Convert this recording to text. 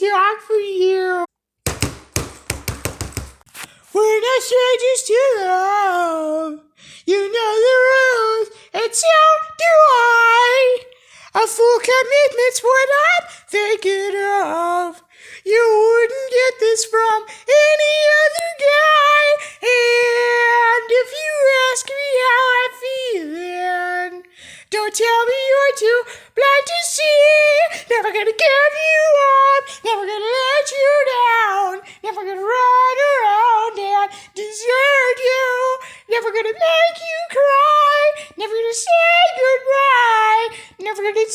talk for you. We're not strangers to love. You know the rules, and so do I. A full commitment's what I'm thinking of. You wouldn't get this from any other guy. And if you ask me how I'm feeling, don't tell me you're too blind to see. Never gonna give you up, never gonna let you down, never gonna run around and desert you, never gonna make you cry, never gonna say goodbye, never gonna